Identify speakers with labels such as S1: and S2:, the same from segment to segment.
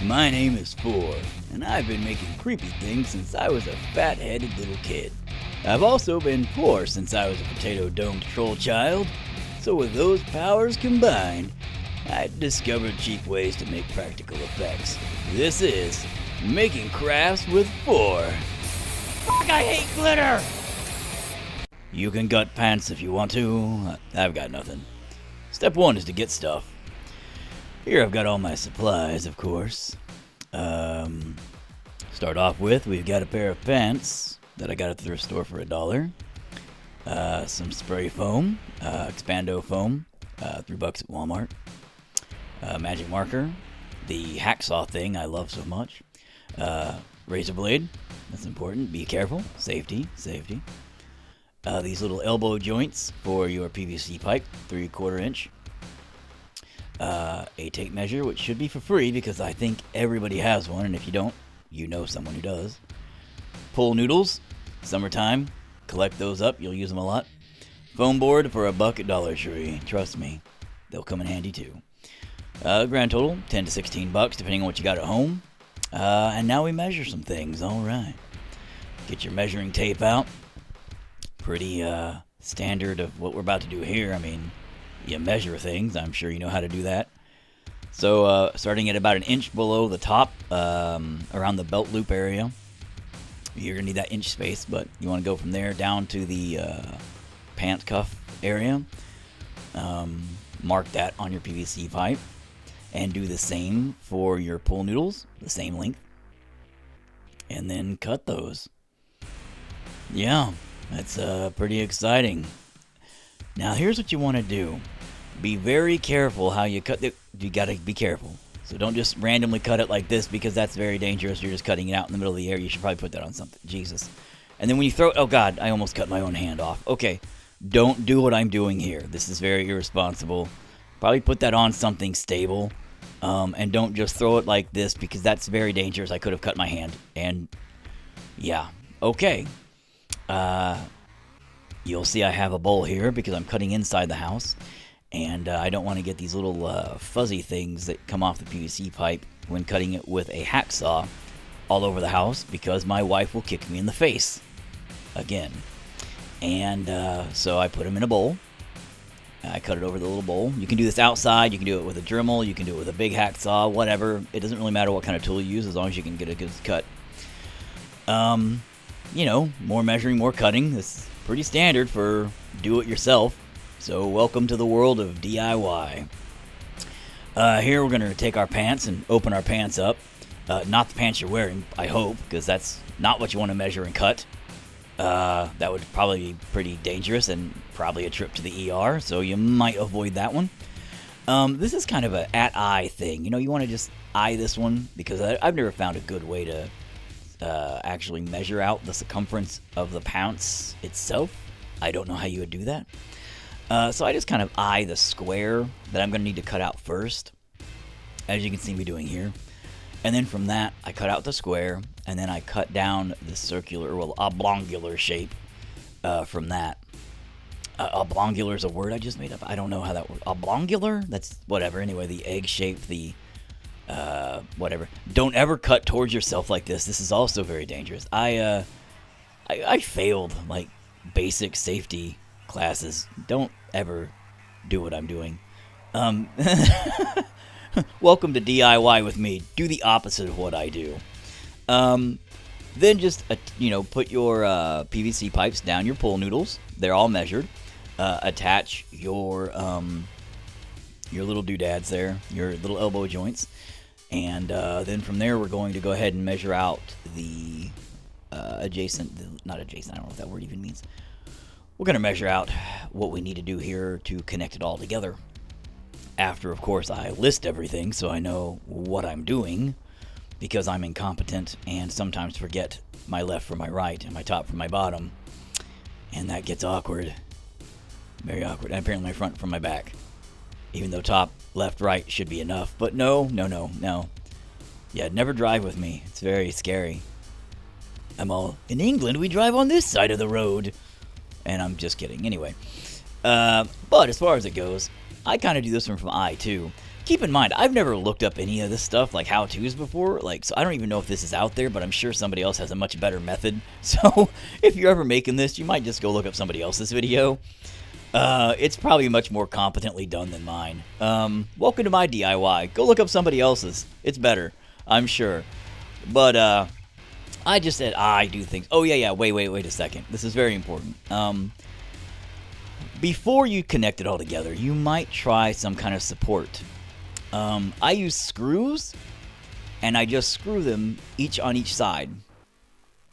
S1: My name is Four, and I've been making creepy things since I was a fat-headed little kid. I've also been poor since I was a potato-domed troll child, so with those powers combined, I discovered cheap ways to make practical effects. This is Making Crafts with Four. Fuck, I hate glitter! You can gut pants if you want to. I've got nothing. Step one is to get stuff. Here I've got all my supplies, of course. Start off with, we've got a pair of pants that I got at the thrift store for $1. Some spray foam, Expando foam, $3 at Walmart. Magic marker, the hacksaw thing I love so much. Razor blade, that's important. Be careful. Safety. These little elbow joints for your PVC pipe, 3/4 inch. A tape measure, which should be for free because I think everybody has one, and if you don't, you know someone who does. Pull noodles, summertime, collect those up, you'll use them a lot. Foam board for $1 at Dollar Tree, trust me, they'll come in handy too. Grand total, $10 to $16, depending on what you got at home. And now we measure some things, alright. Get your measuring tape out. Pretty standard of what we're about to do here. I mean, you measure things. I'm sure you know how to do that. So starting at about an inch below the top, around the belt loop area, you're going to need that inch space, but you want to go from there down to the pant cuff area. Mark that on your PVC pipe and do the same for your pull noodles, the same length, and then cut those. Yeah, that's pretty exciting. Now here's what you want to do. Be very careful how you cut it. You gotta be careful. So don't just randomly cut it like this because that's very dangerous. You're just cutting it out in the middle of the air. You should probably put that on something. Jesus. And then when you throw it, oh God, I almost cut my own hand off. Okay, don't do what I'm doing here. This is very irresponsible. Probably put that on something stable. And don't just throw it like this because that's very dangerous. I could have cut my hand. And yeah, okay. You'll see I have a bowl here because I'm cutting inside the house. And I don't want to get these little fuzzy things that come off the PVC pipe when cutting it with a hacksaw all over the house because my wife will kick me in the face again. And so I put them in a bowl. I cut it over the little bowl. You can do this outside. You can do it with a Dremel. You can do it with a big hacksaw, whatever. It doesn't really matter what kind of tool you use as long as you can get a good cut. You know, more measuring, more cutting. This is pretty standard for do-it-yourself. So welcome to the world of DIY. Here we're going to take our pants and open our pants up. Not the pants you're wearing, I hope, because that's not what you want to measure and cut. That would probably be pretty dangerous and probably a trip to the ER, so you might avoid that one. This is kind of an at-eye thing. You know, you want to just eye this one because I've never found a good way to actually measure out the circumference of the pants itself. I don't know how you would do that. So I just kind of eye the square that I'm going to need to cut out first, as you can see me doing here. And then from that, I cut out the square, and then I cut down the circular, well, oblongular shape from that. Oblongular is a word I just made up. I don't know how that works. Oblongular? That's whatever. Anyway, the egg shape, the whatever. Don't ever cut towards yourself like this. This is also very dangerous. I failed, like, basic safety classes. Don't ever do what I'm doing. Welcome to DIY with me. Do the opposite of what I do. Then just put your PVC pipes down your pull noodles. They're all measured. Attach your little doodads there, your little elbow joints, and then from there we're going to go ahead and measure out the not adjacent. I don't know what that word even means. We're going to measure out what we need to do here to connect it all together. After, of course, I list everything so I know what I'm doing because I'm incompetent and sometimes forget my left from my right and my top from my bottom. And that gets awkward. Very awkward. And apparently my front from my back. Even though top, left, right should be enough. But no. Yeah, never drive with me. It's very scary. I'm all, in England, we drive on this side of the road. And I'm just kidding. Anyway. But as far as it goes, I kind of do this one from eye, too. keep in mind, I've never looked up any of this stuff, like how-tos before, like, so I don't even know if this is out there, but I'm sure somebody else has a much better method. So if you're ever making this, you might just go look up somebody else's video. It's probably much more competently done than mine. Welcome to my DIY. Go look up somebody else's. It's better, I'm sure. But, I just said I do things. Oh, yeah, wait a second. This is very important. Before you connect it all together, you might try some kind of support. I use screws, and I just screw them each on each side.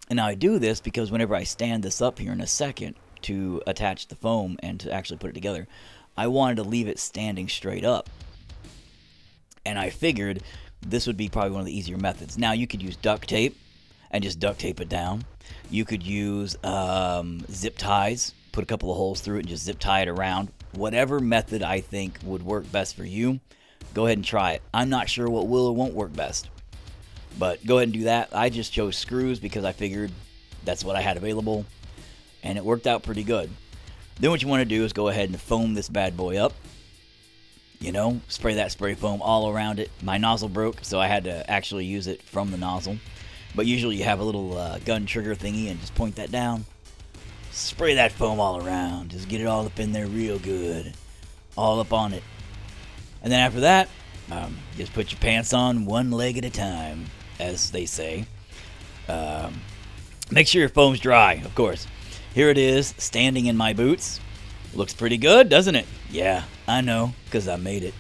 S1: And now I do this because whenever I stand this up here in a second to attach the foam and to actually put it together, I wanted to leave it standing straight up. And I figured this would be probably one of the easier methods. Now, you could use duct tape and just duct tape it down. You could use zip ties, put a couple of holes through it and just zip tie it around. Whatever method I think would work best for you, go ahead and try it. I'm not sure what will or won't work best, but go ahead and do that. I just chose screws because I figured that's what I had available, and it worked out pretty good. Then what you want to do is go ahead and foam this bad boy up. You know, spray that spray foam all around it. My nozzle broke, so I had to actually use it from the nozzle. But usually you have a little gun trigger thingy and just point that down. Spray that foam all around. Just get it all up in there real good. All up on it. And then after that, just put your pants on one leg at a time, as they say. Make sure your foam's dry, of course. Here it is, standing in my boots. Looks pretty good, doesn't it? Yeah, I know, because I made it.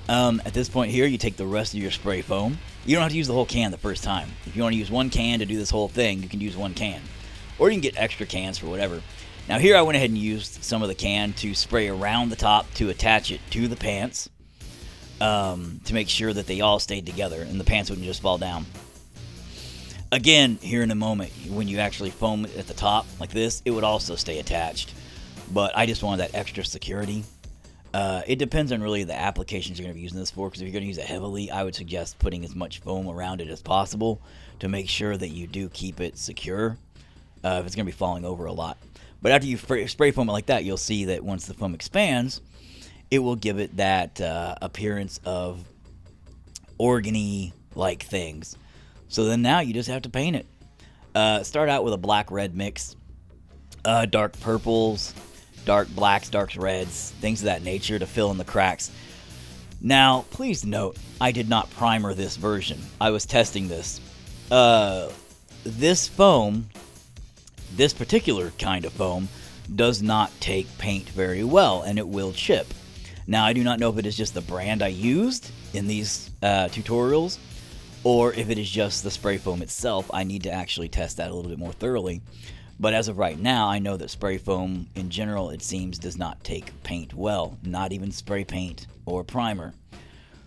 S1: At this point here, you take the rest of your spray foam. You don't have to use the whole can the first time. If you want to use one can to do this whole thing, you can use one can. Or you can get extra cans for whatever. Now here I went ahead and used some of the can to spray around the top to attach it to the pants. To make sure that they all stayed together and the pants wouldn't just fall down. Again, here in a moment, when you actually foam it at the top like this, it would also stay attached. But I just wanted that extra security. It depends on really the applications you're going to be using this for, because if you're going to use it heavily, I would suggest putting as much foam around it as possible to make sure that you do keep it secure if it's going to be falling over a lot. But after you spray foam it like that, you'll see that once the foam expands, it will give it that appearance of organy-like things. So then now you just have to paint it. Start out with a black-red mix, dark purples, dark blacks, dark reds, things of that nature to fill in the cracks. Now, please note, I did not primer this version. I was testing this. This foam, this particular kind of foam, does not take paint very well, and it will chip. Now, I do not know if it is just the brand I used in these tutorials, or if it is just the spray foam itself. I need to actually test that a little bit more thoroughly. But as of right now, I know that spray foam, in general, it seems, does not take paint well. Not even spray paint or primer.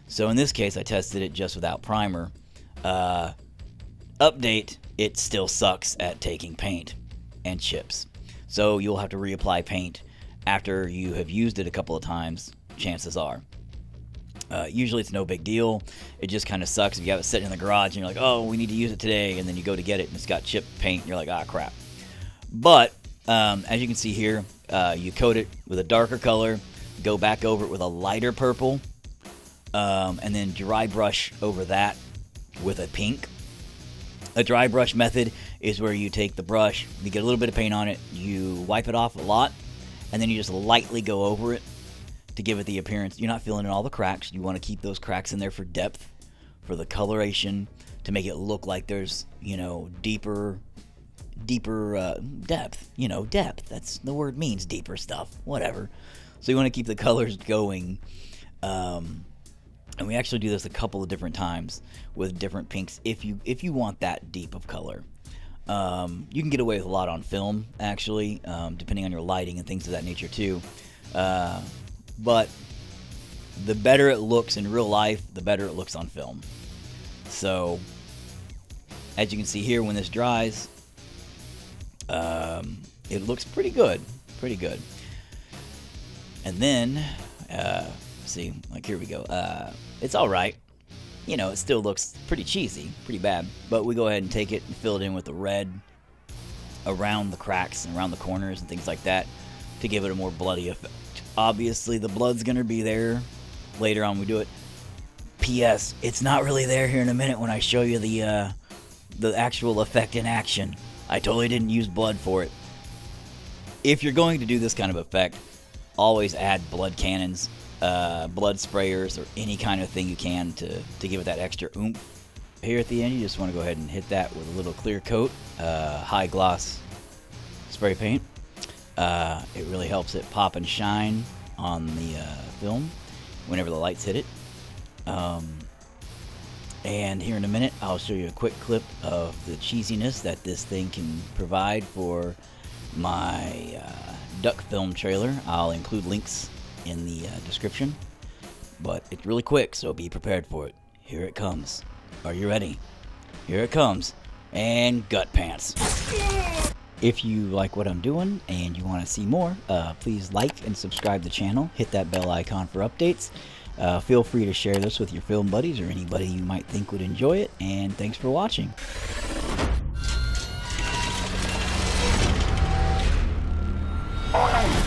S1: So in this case, I tested it just without primer. Update, it still sucks at taking paint and chips. So you'll have to reapply paint after you have used it a couple of times, chances are. Usually it's no big deal. It just kind of sucks if you have it sitting in the garage and you're like, oh, we need to use it today, and then you go to get it and it's got chipped paint and you're like, ah, crap. But as you can see here, you coat it with a darker color, go back over it with a lighter purple, and then dry brush over that with a pink. A dry brush method is where you take the brush, you get a little bit of paint on it, you wipe it off a lot, and then you just lightly go over it to give it the appearance. You're not filling in all the cracks. You want to keep those cracks in there for depth, for the coloration, to make it look like there's, you know, deeper depth. You know, depth. That's the word, means deeper stuff. Whatever. So you want to keep the colors going. And we actually do this a couple of different times with different pinks if you want that deep of color. You can get away with a lot on film, actually, depending on your lighting and things of that nature too. But the better it looks in real life, the better it looks on film. So, as you can see here, when this dries, it looks pretty good. Pretty good. And then, see, like here we go. It's alright. You know, it still looks pretty cheesy, pretty bad. But we go ahead and take it and fill it in with the red around the cracks and around the corners and things like that to give it a more bloody effect. Obviously, the blood's going to be there later on when we do it. P.S. It's not really there here in a minute when I show you the actual effect in action. I totally didn't use blood for it. If you're going to do this kind of effect, always add blood cannons, blood sprayers, or any kind of thing you can to give it that extra oomph. Here at the end, you just want to go ahead and hit that with a little clear coat, high gloss spray paint. It really helps it pop and shine on the film whenever the lights hit it. And here in a minute, I'll show you a quick clip of the cheesiness that this thing can provide for my duck film trailer. I'll include links in the description, but it's really quick, so be prepared for it. Here it comes. Are you ready? Here it comes. And gut pants. If you like what I'm doing and you want to see more, please like and subscribe to the channel. Hit that bell icon for updates. Feel free to share this with your film buddies or anybody you might think would enjoy it. And thanks for watching.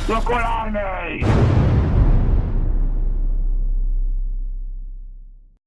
S2: Look what I made!